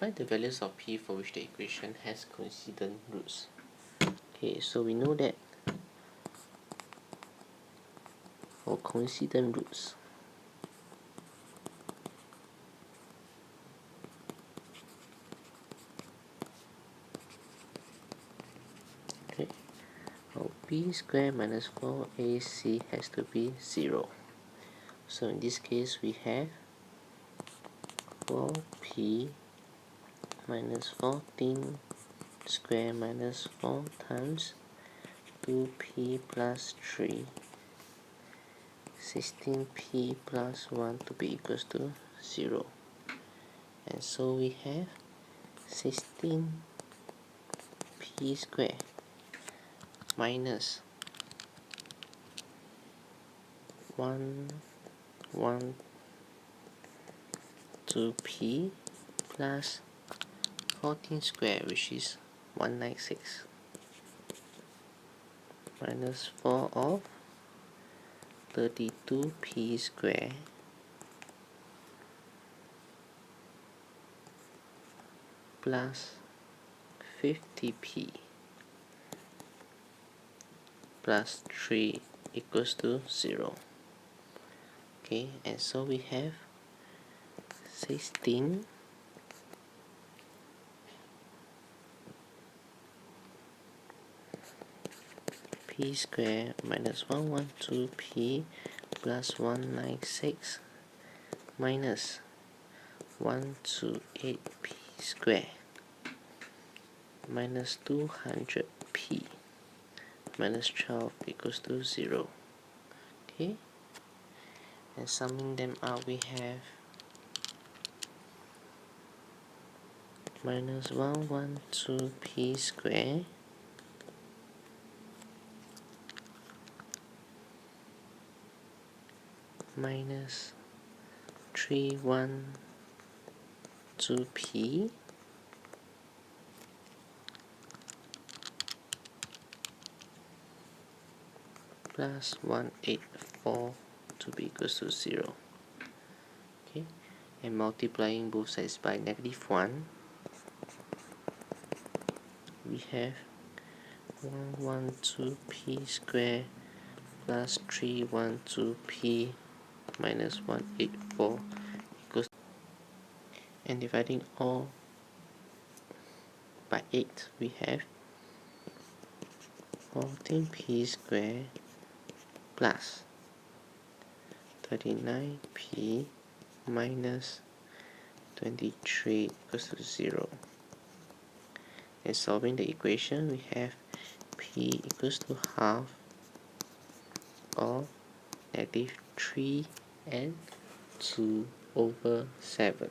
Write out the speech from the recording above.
Find the values of p for which the equation has coincident roots. Okay, so we know that for coincident roots, okay, b squared minus 4ac has to be 0. So in this case we have 4p minus 14 square minus 4 times 2p plus 3, 16p plus 1 to be equals to 0. And so we have 16p square minus 112p plus 14 square, which is 196, minus 4 of 32p square plus 50p plus 3 equals to 0. Okay, and so we have 16 p square minus 112p plus 196 minus 128p square minus 200p minus 12 equals to 0. Okay, and summing them out we have minus 112p square minus 312p plus 184 to be equals to 0. Okay, and multiplying both sides by -1, we have 112p square plus 312p minus 184 equals, and dividing all by 8 we have 14p square plus 39p minus 23 equals to 0. And solving the equation, we have p equals to half of -3 and 2 over 7.